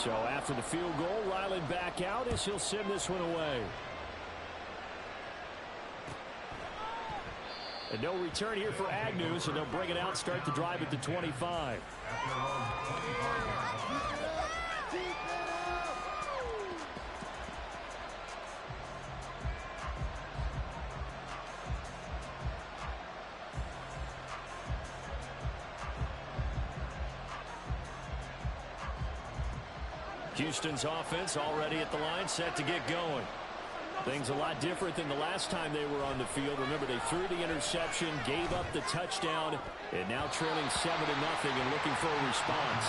So after the field goal, Ryland back out as he'll send this one away. And no return here for Agnew, so they'll bring it out, start the drive at the 25. Houston's offense already at the line, set to get going. Things a lot different than the last time they were on the field. Remember, they threw the interception, gave up the touchdown, and now trailing 7-0 and looking for a response.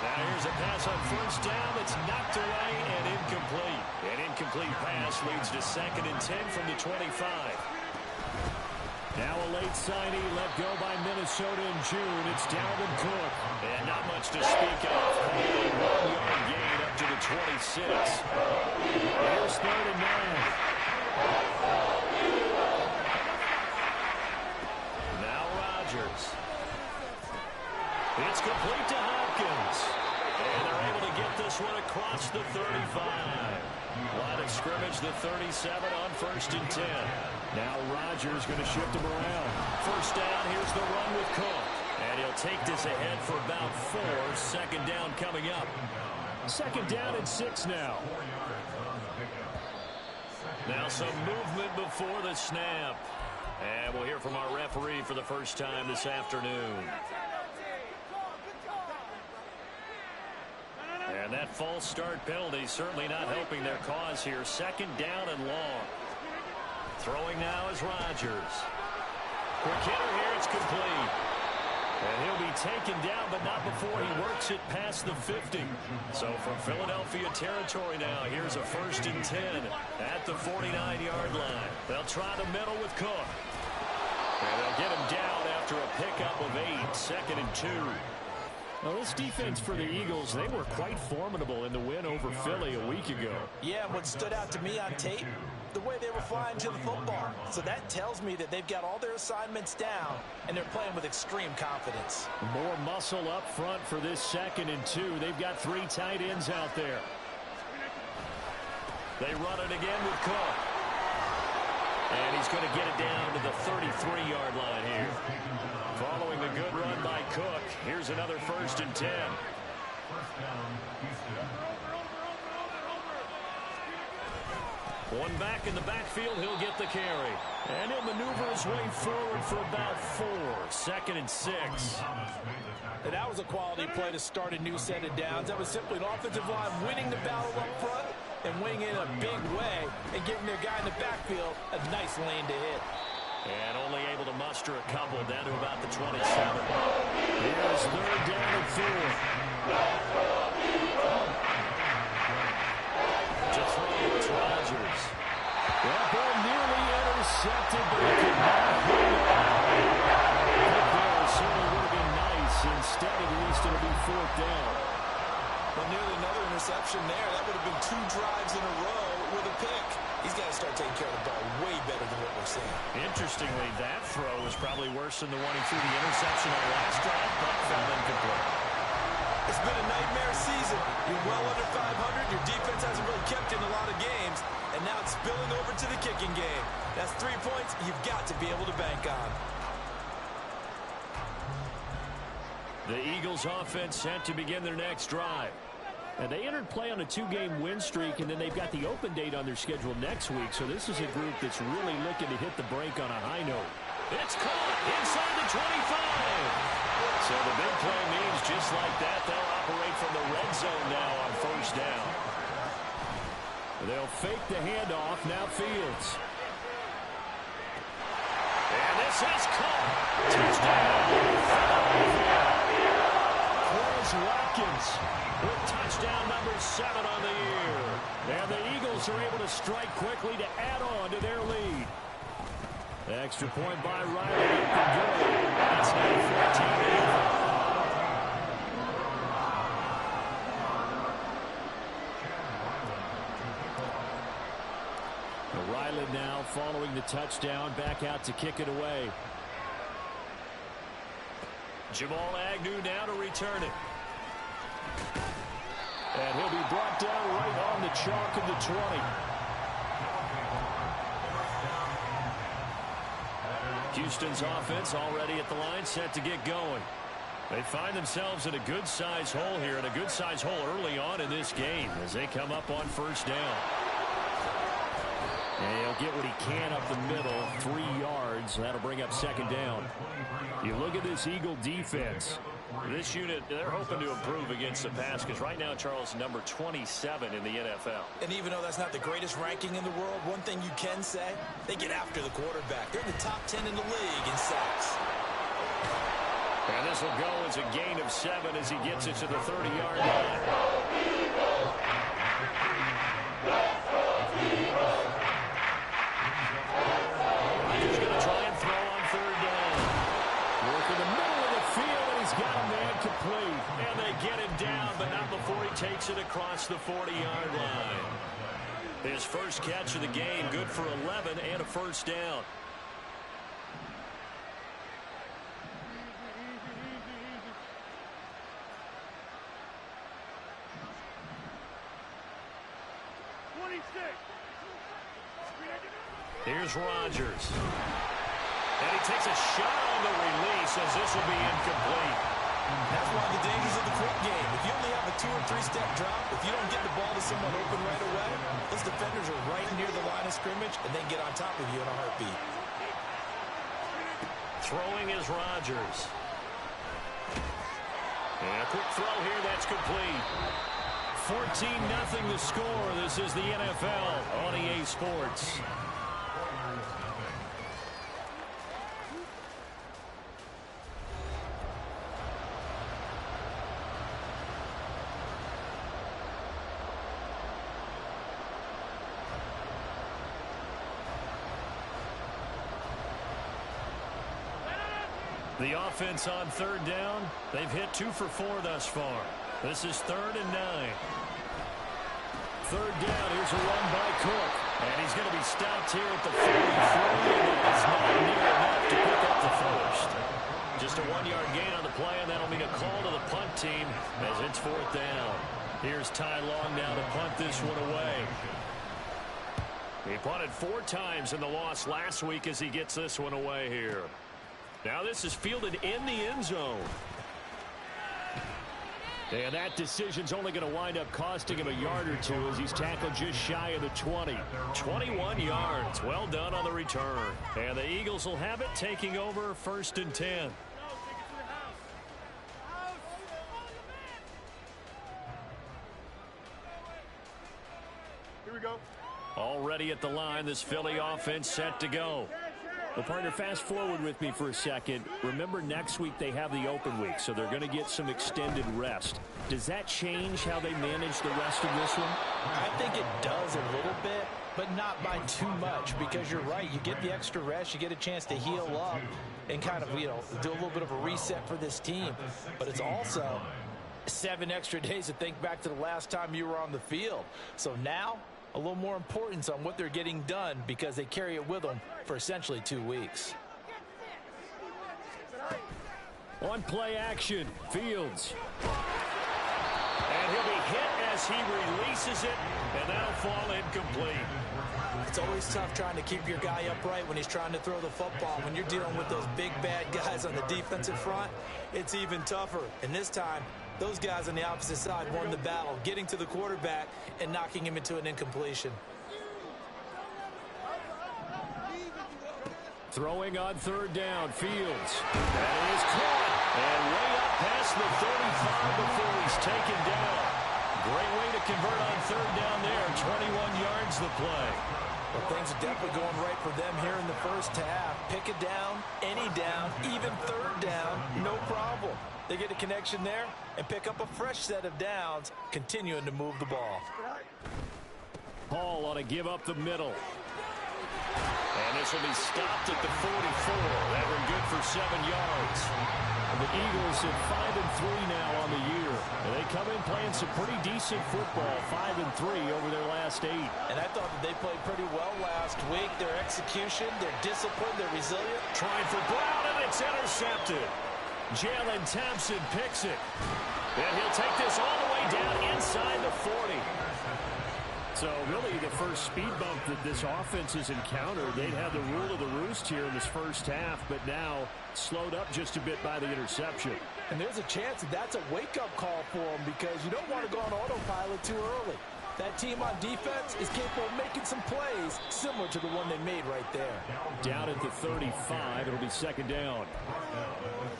Now here's a pass on first down that's knocked away and incomplete. An incomplete pass leads to 2nd and 10 from the 25. Now a late signee let go by Minnesota in June. It's Dalvin Cook. And not much to speak of. A 1-yard gain up to the 26. Here's 3rd and 9. Now Rodgers. It's complete to Hopkins. And they're able to get this one across the 35. Line of scrimmage, the 37 on 1st and 10. Now Rodgers going to shift him around. First down, here's the run with Cook. And he'll take this ahead for about 4. 2nd down coming up. 2nd down and 6 now. Now some movement before the snap. And we'll hear from our referee for the first time this afternoon. And that false start penalty certainly not helping their cause here. 2nd down and long. Throwing now is Rodgers. Quick hitter here, it's complete. And he'll be taken down, but not before he works it past the 50. So from Philadelphia territory now, here's a 1st and 10 at the 49-yard line. They'll try the middle with Cook. And they'll get him down after a pickup of 8. 2nd and 2. Well, this defense for the Eagles, they were quite formidable in the win over Philly a week ago. Yeah, what stood out to me on tape, the way they were flying to the football. So that tells me that they've got all their assignments down, and they're playing with extreme confidence. More muscle up front for this 2nd and 2. They've got 3 tight ends out there. They run it again with Cook. And he's going to get it down to the 33-yard line here. Following the good run by Cook, here's another 1st and 10. One back in the backfield, he'll get the carry. And he'll maneuver his way forward for about 4. 2nd and 6. And that was a quality play to start a new set of downs. That was simply an offensive line winning the battle up front and winning in a big way and giving their guy in the backfield a nice lane to hit. And only able to muster a couple down to about the 27. Here's 3rd down and 4. To throw, it's Rodgers. That ball nearly intercepted, but he could not hold it. That ball certainly would have been nice. Instead, at least, it'll be 4th down. Well, nearly another interception there. That would have been 2 drives in a row with a pick. He's got to start taking care of the ball way better than what we're seeing. Interestingly, that throw was probably worse than the one he threw the interception on last drive, but fell incomplete. It's been a nightmare season. You're well under 500. Your defense hasn't really kept in a lot of games, and now it's spilling over to the kicking game. That's 3 points you've got to be able to bank on. The Eagles offense set to begin their next drive. And they entered play on a 2-game win streak, and then they've got the open date on their schedule next week. So this is a group that's really looking to hit the break on a high note. It's caught inside the 25. So the big play means just like that, they'll operate from the red zone now on 1st down. They'll fake the handoff. Now Fields. And this is caught. Touchdown. Watkins with touchdown number 7 on the year. And the Eagles are able to strike quickly to add on to their lead. Extra point by Riley. That's now 14. Riley now following the touchdown, back out to kick it away. Jamal Agnew now to return it. And he'll be brought down right on the chalk of the 20. Houston's offense already at the line, set to get going. They find themselves in a good-sized hole here, and a good-sized hole early on in this game as they come up on first down. And he'll get what he can up the middle, 3 yards. That'll bring up second down. You look at this Eagle defense. This unit, they're hoping to improve against the pass because right now, Charles, number 27 in the NFL. And even though that's not the greatest ranking in the world, one thing you can say, they get after the quarterback. They're in the top 10 in the league in sacks. And this will go as a gain of 7 as he gets it to the 30-yard line. He's going to try and throw on third down. Work in the middle of the field, and he's got a man complete. And they get him down, but not before he takes it across the 40-yard line. His first catch of the game, good for 11 and a first down. Here's Rodgers. And he takes a shot on the release as this will be incomplete. That's one of the dangers of the quick game. If you only have a 2- or 3-step drop, if you don't get the ball to someone open right away, those defenders are right near the line of scrimmage and then get on top of you in a heartbeat. Throwing is Rodgers. And a quick throw here, that's complete. 14-0 the score. This is the NFL on EA Sports. The offense on third down, they've hit 2 for 4 thus far. This is 3rd and 9. Third down, here's a run by Cook. And he's going to be stopped here at the 43, and that's not near enough to pick up the first. Just a 1-yard gain on the play, and that'll mean a call to the punt team as it's 4th down. Here's Ty Long now to punt this one away. He punted 4 times in the loss last week as he gets this one away here. Now this is fielded in the end zone. And that decision's only going to wind up costing him a yard or 2 as he's tackled just shy of the 20. 21 yards. Well done on the return. And the Eagles will have it, taking over 1st and 10. Here we go. Already at the line, this Philly offense set to go. Well, partner, fast forward with me for a second. Remember, next week they have the open week, so they're going to get some extended rest. Does that change how they manage the rest of this one? I think it does a little bit, but not by too much, because you're right. You get the extra rest, you get a chance to heal up and kind of, do a little bit of a reset for this team. But it's also 7 extra days to think back to the last time you were on the field. So now, a little more importance on what they're getting done because they carry it with them for essentially 2 weeks. On play action, Fields. And he'll be hit as he releases it, and that'll fall incomplete. It's always tough trying to keep your guy upright when he's trying to throw the football. When you're dealing with those big, bad guys on the defensive front, it's even tougher. And this time, those guys on the opposite side won the battle, getting to the quarterback and knocking him into an incompletion. Throwing on third down, Fields. That is caught. And way up past the 35 before he's taken down. Great way to convert on third down there. 21 yards the play. Well, things are definitely going right for them here in the first half. Pick it down, any down, even third down, no problem. They get a connection there and pick up a fresh set of downs, continuing to move the ball. Hall on a give up the middle. And this will be stopped at the 44. That one good for 7 yards. And the Eagles at 5-3 now on the year. And they come in playing some pretty decent football, 5-3 over their last 8. And I thought that they played pretty well last week. Their execution, their discipline, their resilience. Trying for Brown, and it's intercepted. Jalen Thompson picks it. And he'll take this all the way down inside the 40. So really the first speed bump that this offense has encountered, they'd had the rule of the roost here in this first half, but now slowed up just a bit by the interception. And there's a chance that that's a wake-up call for them because you don't want to go on autopilot too early. That team on defense is capable of making some plays similar to the one they made right there. Down at the 35, it'll be second down.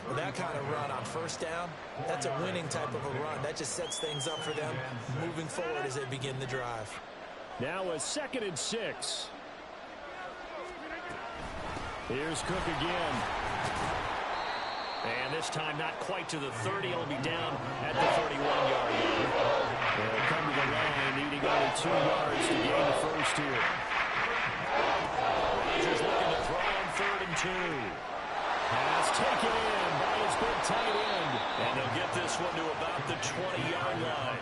Well, that kind of run on first down, that's a winning type of a run. That just sets things up for them moving forward as they begin the drive. Now a 2nd and 6. Here's Cook again. And this time not quite to the 30. It'll be down at the 31-yard line. They'll come to the line, needing only 2 yards to gain the first here. Rodgers looking to throw on 3rd and 2. Pass taken in by his big tight end. And they'll get this one to about the 20-yard line.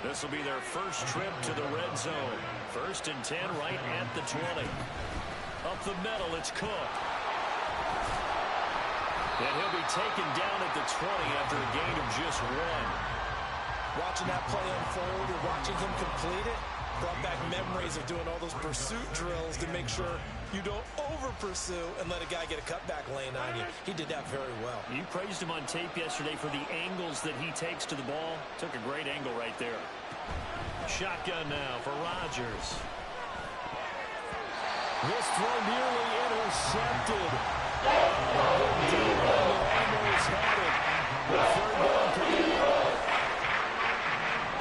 This will be their first trip to the red zone. 1st and 10 right at the 20. Up the middle, it's Cook. And he'll be taken down at the 20 after a gain of just 1. Watching that play unfold and watching him complete it brought back memories of doing all those pursuit drills to make sure you don't over-pursue and let a guy get a cutback lane on you. He did that very well. You praised him on tape yesterday for the angles that he takes to the ball. Took a great angle right there. Shotgun now for Rodgers. This throw nearly intercepted. Almost had it. The 3rd down coming up.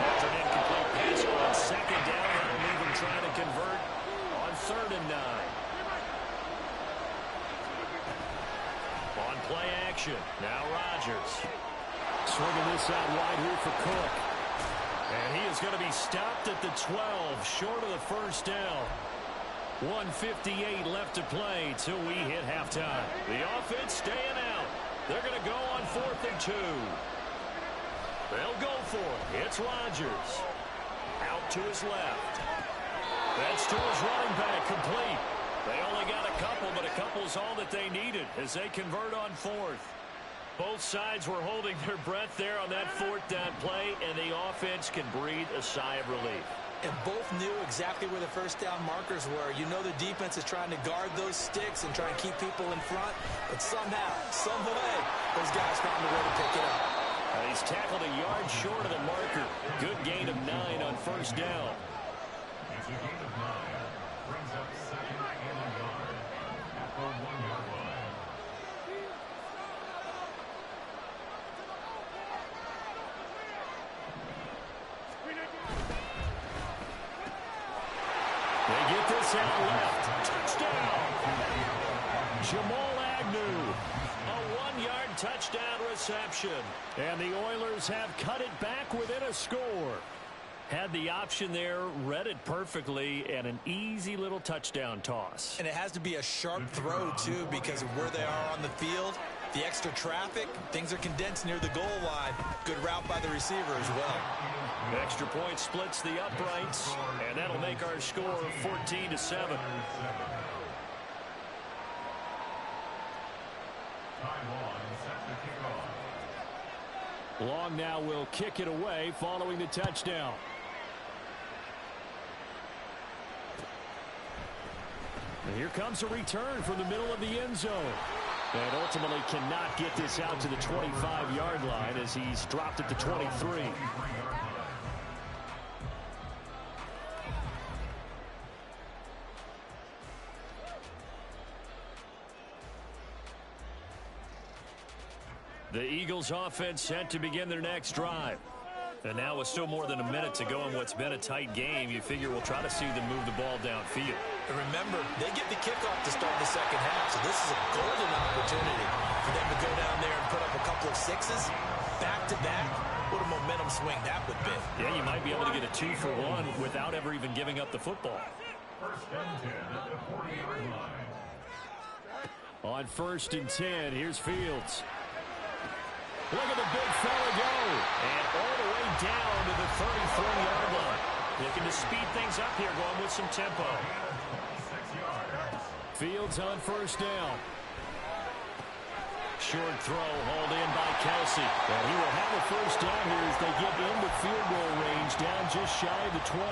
After an incomplete pass on 2nd down, that'll leave him trying to convert on 3rd and 9. On play action, now Rodgers. Swinging this out wide here for Cook. And he is going to be stopped at the 12, short of the first down. 1:58 left to play till we hit halftime. The offense staying out. They're going to go on 4th and 2. They'll go for it. It's Rodgers. Out to his left. That's to his running back, complete. They only got a couple, but a couple's all that they needed as they convert on 4th. Both sides were holding their breath there on that 4th down play, and the offense can breathe a sigh of relief. And both knew exactly where the first down markers were. You know the defense is trying to guard those sticks and try and keep people in front, but somehow, some way, those guys found a way to pick it up. He's tackled a yard short of the marker. Good gain of 9 on first down. They get this out left. Touchdown. Jamal Agnew. A 1-yard touchdown reception. And the Oilers have cut it back within a score. Had the option there, read it perfectly, and an easy little touchdown toss. And it has to be a sharp throw, too, because of where they are on the field. The extra traffic, things are condensed near the goal line. Good route by the receiver as well. Extra point splits the uprights, and that'll make our score 14-7. Long now will kick it away following the touchdown. And here comes a return from the middle of the end zone. And ultimately cannot get this out to the 25-yard line as he's dropped at the 23. The Eagles offense set to begin their next drive. And now with still more than a minute to go in what's been a tight game, you figure we'll try to see them move the ball downfield. And remember, they get the kickoff to start the second half, so this is a golden opportunity for them to go down there and put up a couple of sixes back-to-back. What a momentum swing that would be. Yeah, you might be able to get a 2-for-1 without ever even giving up the football. On 1st and 10, here's Fields. Look at the big fella go. And all the way down to the 33-yard line. Looking to speed things up here, going with some tempo. Fields on 1st down. Short throw hauled in by Kelsey. And he will have a first down here as they get into field goal range, down just shy of the 20.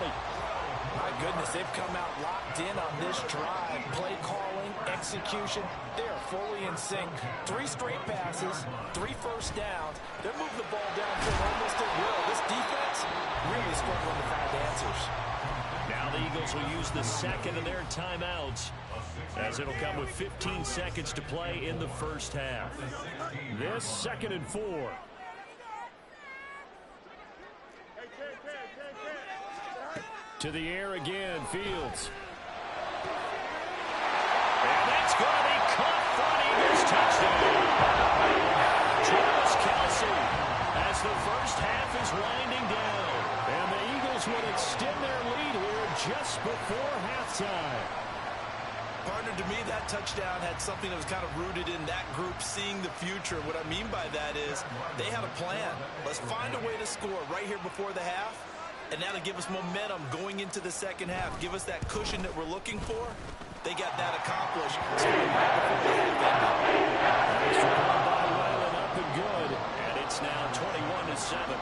My goodness, they've come out locked in on this drive. Play calling, execution, they are fully in sync. 3 straight passes, 3 first downs. They're moving the ball downfield almost at will. This defense really struggling to find answers. Now the Eagles will use the second of their timeouts, as it'll come with 15 seconds to play in the first half. This 2nd and 4. To the air again, Fields. And that's going to be caught for an Eagles touchdown. Travis Kelsey as the first half is winding down. And the Eagles will extend their lead here just before halftime. Partner, to me, that touchdown had something that was kind of rooted in that group seeing the future. What I mean by that is they had a plan. Let's find a way to score right here before the half. And that'll give us momentum going into the second half. Give us that cushion that we're looking for. They got that accomplished. Extra point by Ryland, up and good. And it's now 21-7.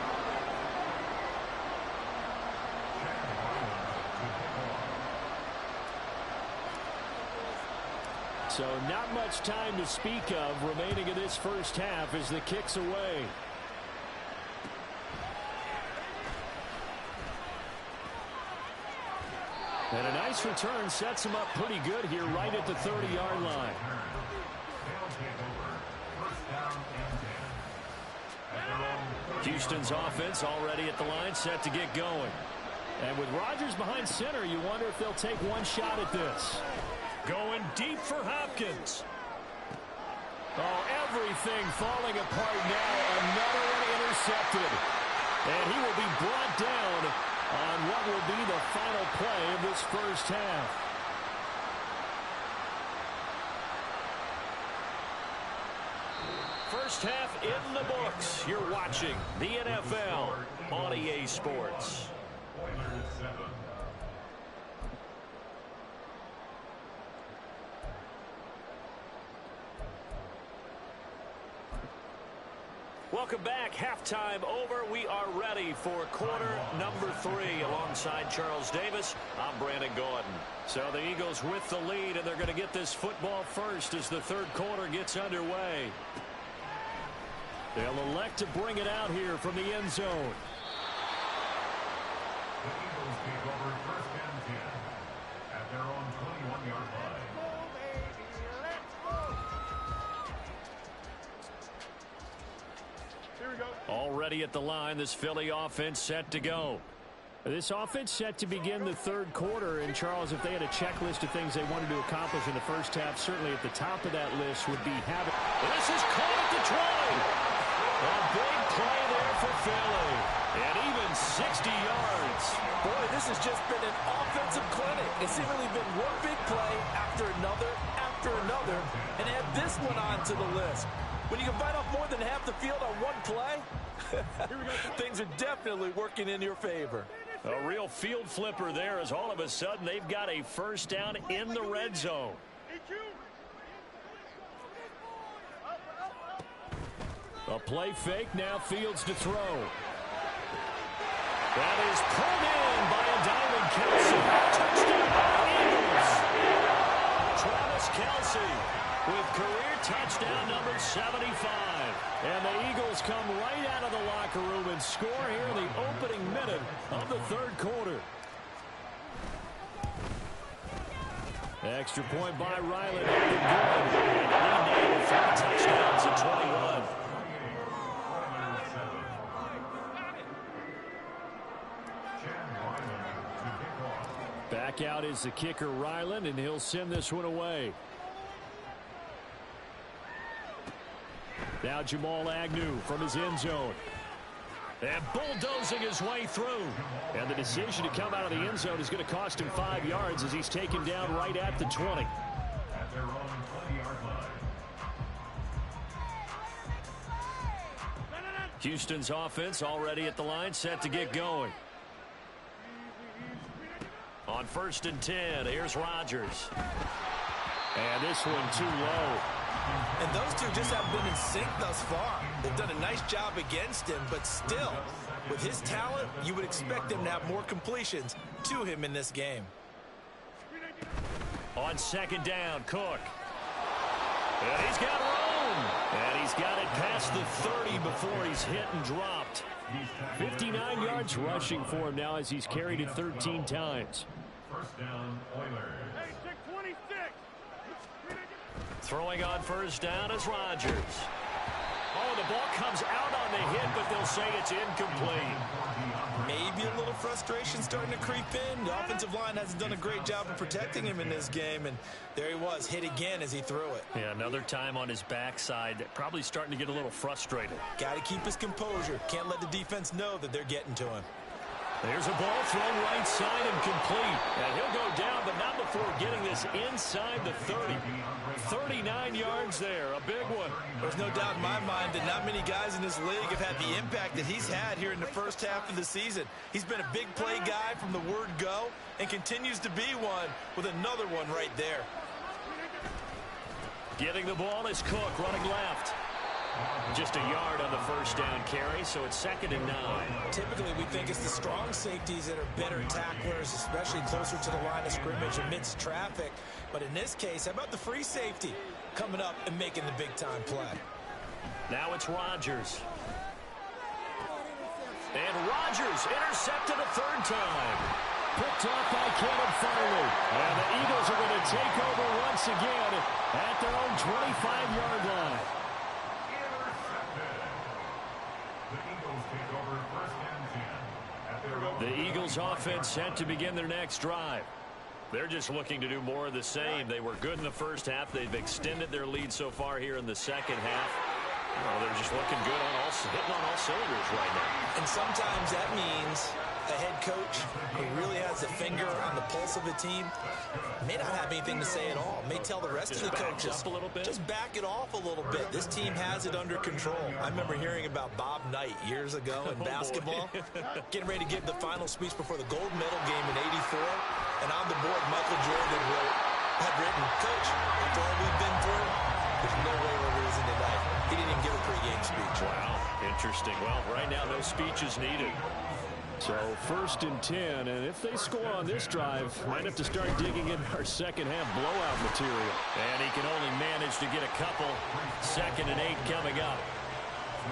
So not much time to speak of remaining in this first half as the kick's away. And a nice return sets him up pretty good here right at the 30-yard line. Houston's offense already at the line, set to get going. And with Rodgers behind center, you wonder if they'll take one shot at this. Going deep for Hopkins. Oh, everything falling apart now. Another one intercepted. And he will be brought down on what will be the final play of this first half. First half in the books. You're watching the NFL on EA Sports. Welcome back. Halftime over. We are ready for quarter number 3 alongside Charles Davis. I'm Brandon Gordon. So the Eagles with the lead, and they're going to get this football first as the third quarter gets underway. They'll elect to bring it out here from the end zone. The Eagles take over 1st and 10 at their own 21-yard line. Already at the line, this Philly offense set to go. This offense set to begin the third quarter. And, Charles, if they had a checklist of things they wanted to accomplish in the first half, certainly at the top of that list would be having... This is caught at the 20. A big play there for Philly. And even 60 yards. Boy, this has just been an offensive clinic. It's seemingly been one big play after another, and add this one onto the list. When you can bite off more than half the field on one play, things are definitely working in your favor. A real field flipper there, as all of a sudden they've got a first down in the red zone. A play fake, now Fields to throw. That is pulled in by a diving Kelsey. Touchdown, Eagles. Travis Kelsey with career touchdown number 75. And the Eagles come right out of the locker room and score here in the opening minute of the third quarter. Extra point by Riley. Up and good. And he nailed 5 touchdowns at 21. Back out is the kicker, Ryland, and he'll send this one away. Now Jamal Agnew from his end zone. And bulldozing his way through. And the decision to come out of the end zone is going to cost him 5 yards as he's taken down right at the 20. At their own 20-yard line. Houston's offense already at the line, set to get going. On 1st and 10, here's Rodgers. And this one too low. And those two just haven't been in sync thus far. They've done a nice job against him, but still, with his talent, you would expect him to have more completions to him in this game. On second down, Cook. And he's got room. And he's got it past the 30 before he's hit and dropped. 59 yards rushing for him now as he's carried it 13 times. First down, Oilers. Throwing on first down is Rodgers. Oh, the ball comes out on the hit, but they'll say it's incomplete. Maybe a little frustration starting to creep in. The offensive line hasn't done a great job of protecting him in this game, and there he was, hit again as he threw it. Yeah, another time on his backside, probably starting to get a little frustrated. Got to keep his composure. Can't let the defense know that they're getting to him. There's a ball thrown right side and complete. And he'll go down, but not before getting this inside the 30. 39 yards there, a big one. There's no doubt in my mind that not many guys in this league have had the impact that he's had here in the first half of the season. He's been a big play guy from the word go and continues to be one with another one right there. Getting the ball is Cook running left. Just a yard on the first down carry, so it's 2nd and 9. Typically, we think it's the strong safeties that are better tacklers, especially closer to the line of scrimmage amidst traffic. But in this case, how about the free safety coming up and making the big-time play? Now it's Rodgers. And Rodgers intercepted a 3rd time. Picked off by Caleb Farley. And the Eagles are going to take over once again at their own 25-yard line. The Eagles offense set to begin their next drive. They're just looking to do more of the same. They were good in the first half. They've extended their lead so far here in the second half. Well, they're just looking good hitting on all cylinders right now. And sometimes that means a head coach who really has a finger on the pulse of the team may not have anything to say at all. May tell the rest of the coaches, up a little bit. Just back it off a little bit. This team has it under control. I remember hearing about Bob Knight years ago in basketball, getting ready to give the final speech before the gold medal game in '84, and on the board, Michael Jordan had written, "Coach, after all we've been through, there's no way we're losing tonight." He didn't even give a pregame speech. Wow, interesting. Well, right now, no speech is needed. So 1st and 10, and if they score on this drive, might have to start digging in our second half blowout material. And he can only manage to get a couple. 2nd and 8 coming up.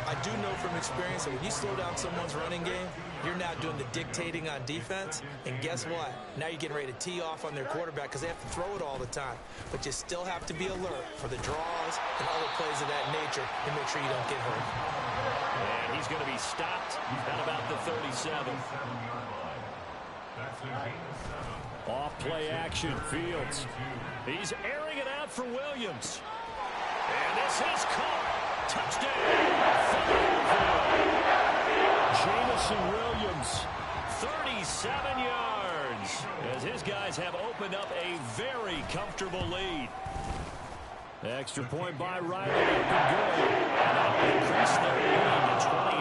I do know from experience that when you slow down someone's running game, you're now doing the dictating on defense. And guess what? Now you're getting ready to tee off on their quarterback because they have to throw it all the time. But you still have to be alert for the draws and other plays of that nature and make sure you don't get hurt. And he's going to be stopped at about the 37. Off play action, Fields. He's airing it out for Williams. And this is caught. Touchdown. Jamison Williams. 37 yards. As his guys have opened up a very comfortable lead. Extra point by Riley. Up and good. And that will increase their lead to 28.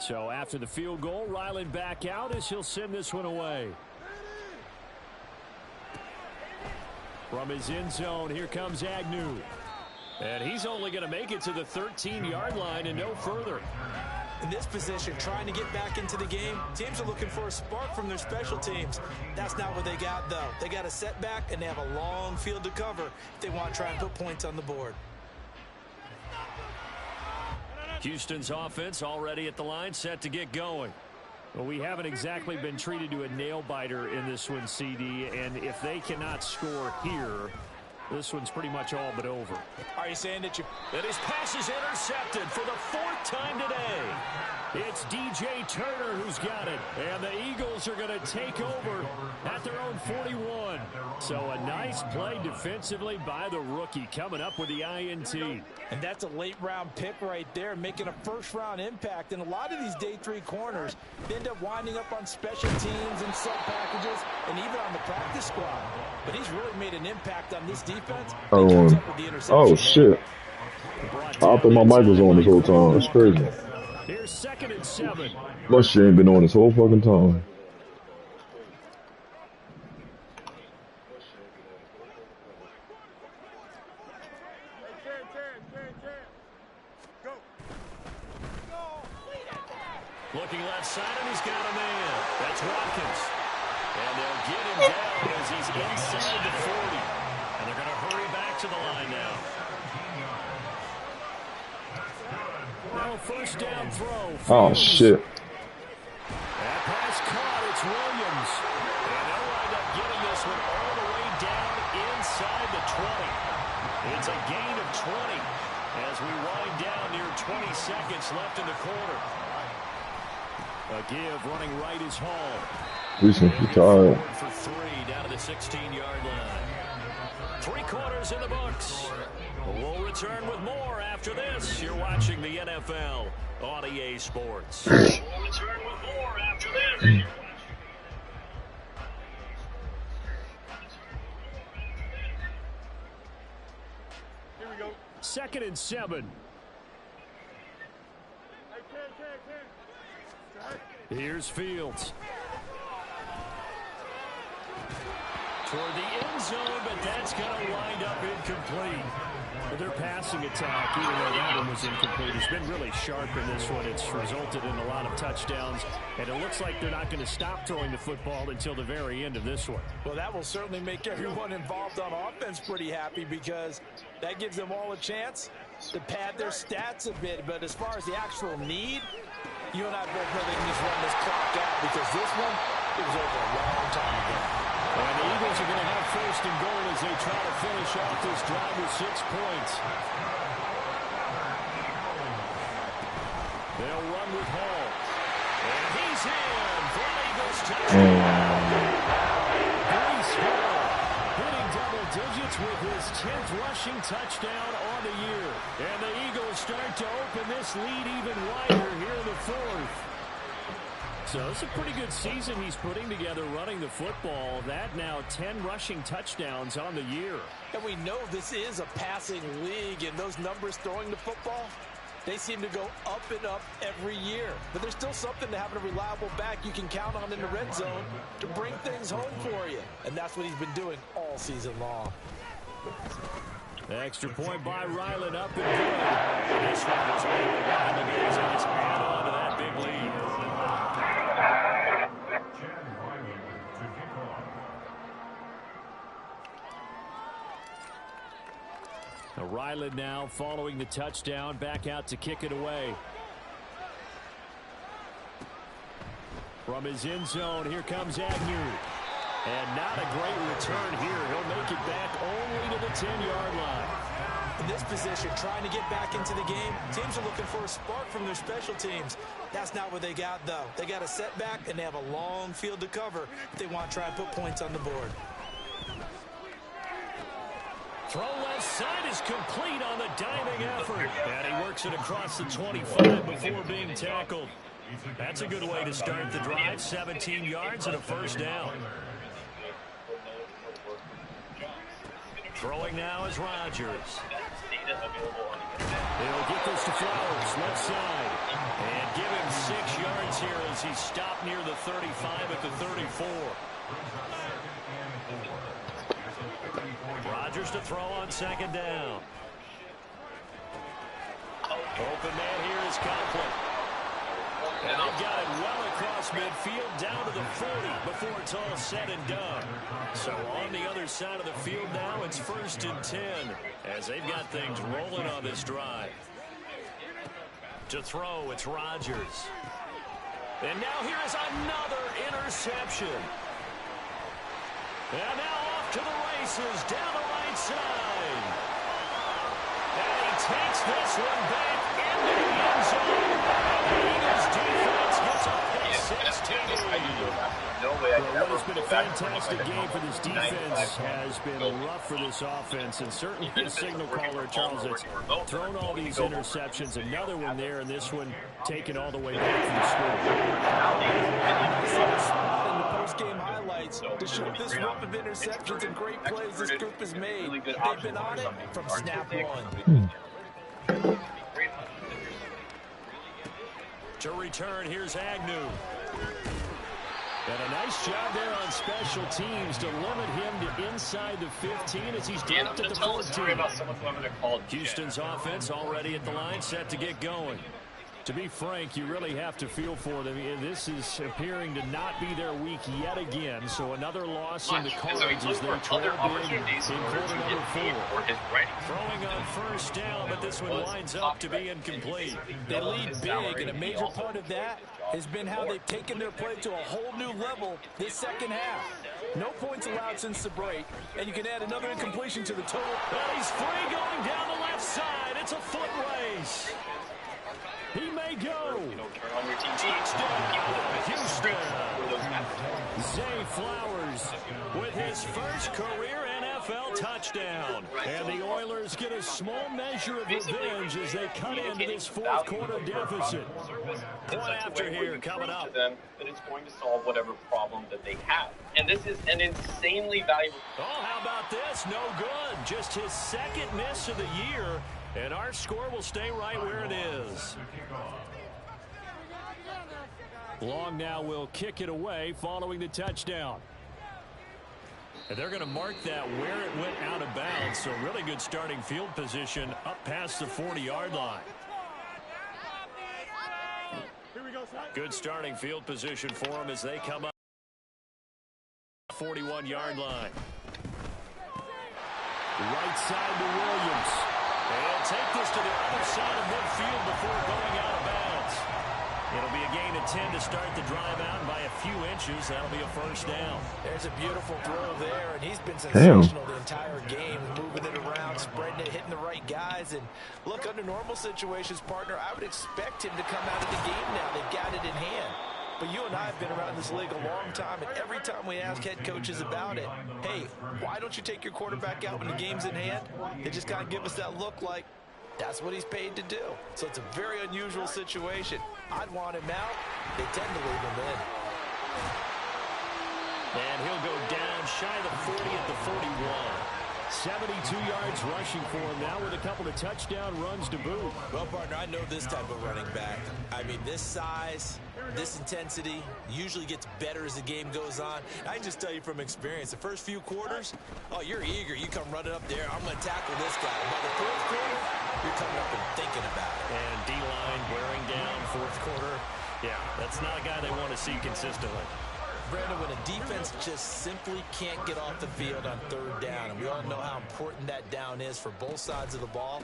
So after the field goal, Ryland back out as he'll send this one away. From his end zone, here comes Agnew. And he's only going to make it to the 13-yard line and no further. In this position, trying to get back into the game, teams are looking for a spark from their special teams. That's not what they got, though. They got a setback, and they have a long field to cover if they want to try and put points on the board. Houston's offense already at the line, set to get going. Well, we haven't exactly been treated to a nail-biter in this one, CD, and if they cannot score here, this one's pretty much all but over. Are you saying that his pass is intercepted for the 4th time today? It's DJ Turner who's got it, and the Eagles are going to take over at their own 41. So a nice play defensively by the rookie, coming up with the INT. And that's a late-round pick right there, making a first-round impact. And a lot of these day 3 corners end up winding up on special teams and sub packages and even on the practice squad. But he's really made an impact on this defense. Oh, shit. I thought my mic was on this whole time. That's crazy. Here's 2nd and 7. My shit ain't been on this whole fucking time. Looking left side, and he's got a man. That's Watkins. And they'll get him down as he's inside the 40. And they're going to hurry back to the line now. Now first down throw. Oh, shit. That pass caught. It's Williams. And they'll wind up getting this one all the way down inside the 20. It's a gain of 20 as we wind down near 20 seconds left in the quarter. A give running right is Hall. Listen, you tired. For 3 down to the 16-yard line. 3 quarters in the books. We'll return with more after this. You're watching the NFL on EA Sports. We'll return with more after this. Here we go. 2nd and 7. Here's Fields. Toward the end zone, but that's going to wind up incomplete. But their passing attack, even though that one was incomplete, has been really sharp in this one. It's resulted in a lot of touchdowns, and it looks like they're not going to stop throwing the football until the very end of this one. Well, that will certainly make everyone involved on offense pretty happy because that gives them all a chance to pad their stats a bit. But as far as the actual need, you and I both know they can just run this clock out because this one, it was over a long time ago. And the Eagles are going to have first and goal as they try to finish off this drive with 6 points. They'll run with Hall. And he's in for an Eagles touchdown. Breece Hall hitting double digits with his 10th rushing touchdown on the year. And the Eagles start to open this lead even wider here in the 4th. So it's a pretty good season he's putting together running the football. That now 10 rushing touchdowns on the year. And we know this is a passing league, and those numbers throwing the football, they seem to go up and up every year. But there's still something to having a reliable back you can count on in the red zone to bring things home for you. And that's what he's been doing all season long. Extra point by Ryland, up and good. This one was made to wind the games and just add on to that big lead. Ryland now following the touchdown, back out to kick it away. From his end zone, here comes Agnew. And not a great return here. He'll make it back only to the 10-yard line. In this position, trying to get back into the game, teams are looking for a spark from their special teams. That's not what they got, though. They got a setback, and they have a long field to cover if they want to try and put points on the board. Throw left side is complete on the diving effort. And he works it across the 25 before being tackled. That's a good way to start the drive. 17 yards and a first down. Throwing now is Rodgers. They'll get this to Flowers, left side. And give him 6 yards here as he stopped near the 35 at the 34. Rodgers to throw on second down. Open man here is Conklin. And they've got it well across midfield down to the 40 before it's all said and done. So on the other side of the field now, it's 1st and 10 as they've got things rolling on this drive. To throw, it's Rodgers. And now here is another interception. And now off to the races down the right side. And he takes this one back into the end zone. And the Eagles defense gets a pick 6 to lead. Well, what has been a fantastic game for this defense has been rough for this offense, and certainly the signal caller, Charles, that's thrown all these interceptions. Another one there, and this one taken all the way back from the score. In the post-game highlights to show this run of interceptions and great plays this group has made. They've been on it from snap one. To return, here's Agnew. And a nice job there on special teams to limit him to inside the 15 as he's dropped at the 14. Houston's offense already at the line, set to get going. To be frank, you really have to feel for them. This is appearing to not be their week yet again. So another loss in the cards as they trail big in quarter number 4. Throwing on first down, but this one winds up to be incomplete. They lead big, and a major part of that has been how they've taken their play to a whole new level this second half. No points allowed since the break, and you can add another incompletion to the total. Well, he's free going down the left side. It's a foot race. He may go. Touchdown, Houston. Zay Flowers with his first career NFL touchdown. And the Oilers get a small measure of revenge as they cut into this fourth quarter deficit. Point after here coming up. Them, but it's going to solve whatever problem that they have. And this is an insanely valuable. Oh, how about this? No good. Just his second miss of the year. And our score will stay right where it is. Long now will kick it away following the touchdown. And they're going to mark that where it went out of bounds. So really good starting field position up past the 40-yard line. Good starting field position for them as they come up 41-yard line. Right side to Williams. And take this to the other side of midfield before going out of bounds. It'll be a gain of 10 to start the drive out by a few inches. That'll be a first down. There's a beautiful throw there, and he's been sensational the entire game, moving it around, spreading it, hitting the right guys. And look, under normal situations, partner, I would expect him to come out of the game now. They've got it in hand. But you and I have been around this league a long time, and every time we ask head coaches about it, hey, why don't you take your quarterback out when the game's in hand? They just kind of give us that look like that's what he's paid to do. So it's a very unusual situation. I'd want him out. They tend to leave him in. And he'll go down shy of the 40 at the 41. 72 yards rushing for him now with a couple of touchdown runs to boot. Well, partner, I know this type of running back. I mean, this size, this intensity usually gets better as the game goes on. I can just tell you from experience, the first few quarters, oh, you're eager. You come running up there. I'm going to tackle this guy. By the fourth quarter, you're coming up and thinking about it. And D-line wearing down fourth quarter. Yeah, that's not a guy they want to see consistently. Brandon, when a defense just simply can't get off the field on third down, and we all know how important that down is for both sides of the ball,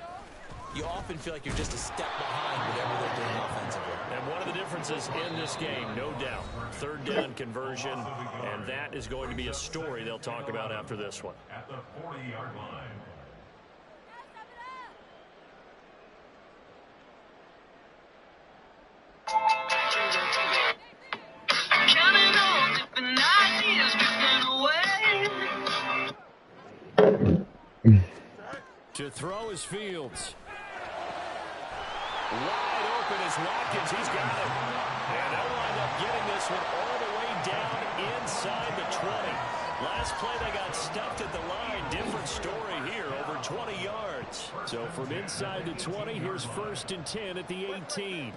you often feel like you're just a step behind whatever they're doing offensively. And one of the differences in this game, no doubt, third down conversion, and that is going to be a story they'll talk about after this one. At the 40-yard line. To throw is Fields. Wide open is Watkins. He's got it. And they'll wind up getting this one all the way down inside the 20. Last play they got stuffed at the line. Different story here, over 20 yards. So from inside the 20, here's 1st and 10 at the 18.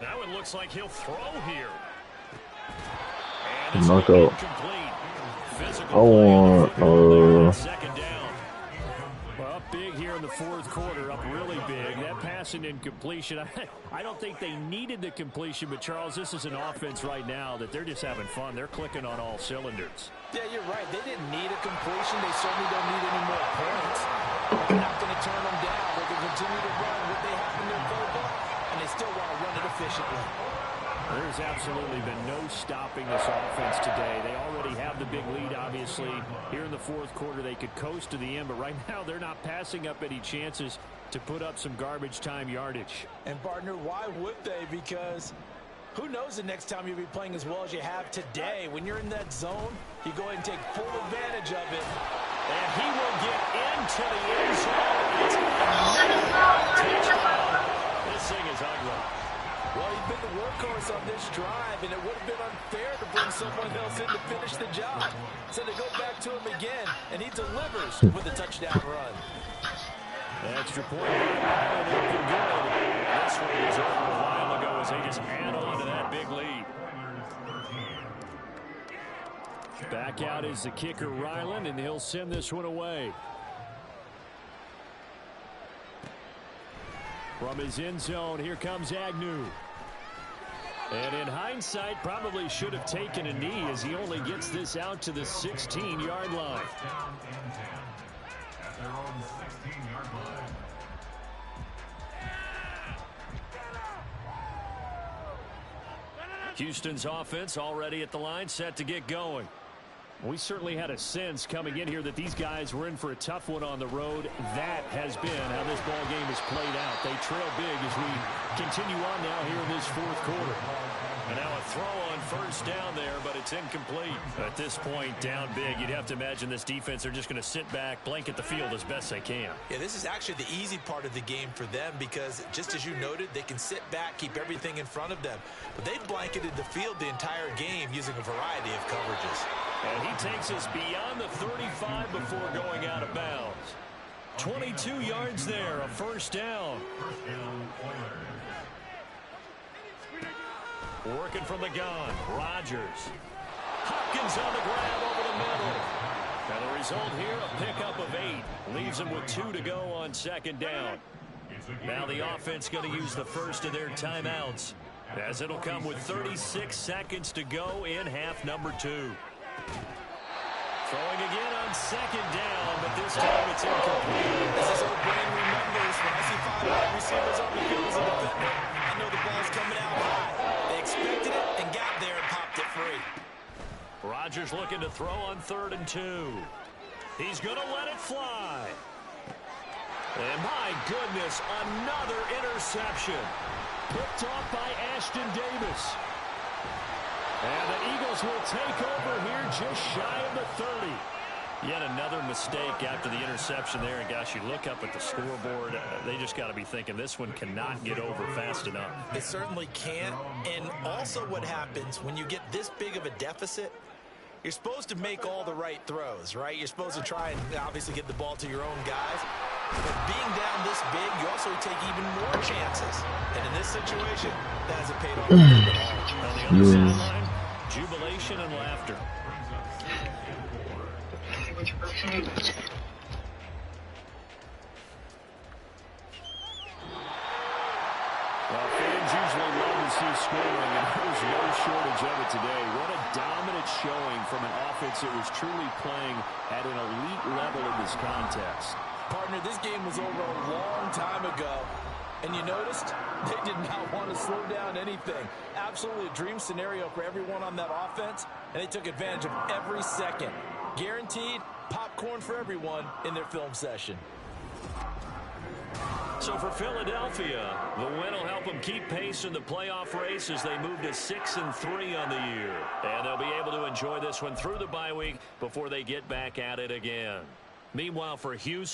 That one looks like he'll throw here. And it's knockout. incomplete. I want Second down. Well, up big here in the fourth quarter, up really big. That pass and incompletion, I don't think they needed the completion, but Charles, this is an offense right now that they're just having fun. They're clicking on all cylinders. Yeah, you're right. They didn't need a completion. They certainly don't need any more points. They're not going to turn them down. They can continue to run what they have in their playbook, and they still want to run it efficiently. There's absolutely been no stopping this offense today. They already have the big lead, obviously. Here in the fourth quarter, they could coast to the end, but right now they're not passing up any chances to put up some garbage time yardage. And, partner, why would they? Because who knows the next time you'll be playing as well as you have today. When you're in that zone, you go ahead and take full advantage of it. And he will get into the end zone. It's touchdown. This thing is ugly. Well, he's been the workhorse on this drive, and it would have been unfair to bring someone else in to finish the job. So they go back to him again, and he delivers with a touchdown run. Extra point. Looking good. This one was over a while ago as they just add on to that big lead. Back out is the kicker, Ryland, and he'll send this one away. From his end zone, here comes Agnew. And in hindsight, probably should have taken a knee as he only gets this out to the 16-yard line. Down and 10 at their own 16-yard line. Houston's offense already at the line, set to get going. We certainly had a sense coming in here that these guys were in for a tough one on the road. That has been how this ball game has played out. They trail big as we continue on now here in this fourth quarter. And now a throw on first down there, but it's incomplete. At this point, down big, you'd have to imagine this defense are just going to sit back, blanket the field as best they can. Yeah, this is actually the easy part of the game for them because, just as you noted, they can sit back, keep everything in front of them. But they've blanketed the field the entire game using a variety of coverages. And he takes us beyond the 35 before going out of bounds. 22 yards there, a first down. First down, Oilers. Working from the gun, Rodgers. Hopkins on the grab over the middle. And the result here, a pickup of 8. Leaves them with 2 to go on second down. Now the offense going to use the first of their timeouts, as it'll come with 36 seconds to go in half number 2. Throwing again on second down, but this time it's incomplete. As this old brain remembers, when I see 5 wide receivers on the field as a defender, I know the ball's coming out high. They expected it and got there and popped it free. Rodgers looking to throw on 3rd and 2. He's going to let it fly. And my goodness, another interception. Picked off by Ashton Davis. And the Eagles will take over here just shy of the 30. Yet another mistake after the interception there. And gosh, you look up at the scoreboard, they just got to be thinking this one cannot get over fast enough. It certainly can't. And also what happens when you get this big of a deficit, you're supposed to make all the right throws, right? You're supposed to try and obviously get the ball to your own guys. But being down this big, you also take even more chances. And in this situation, that hasn't paid off. On the other sideline, jubilation and laughter. Well, fans usually love to see scoring, and there's no shortage of it today. What a dominant showing from an offense that was truly playing at an elite level in this contest. Partner, this game was over a long time ago. And you noticed they did not want to slow down anything. Absolutely a dream scenario for everyone on that offense. And they took advantage of every second. Guaranteed popcorn for everyone in their film session. So for Philadelphia, the win will help them keep pace in the playoff race as they move to 6-3 on the year. And they'll be able to enjoy this one through the bye week before they get back at it again. Meanwhile, for Houston,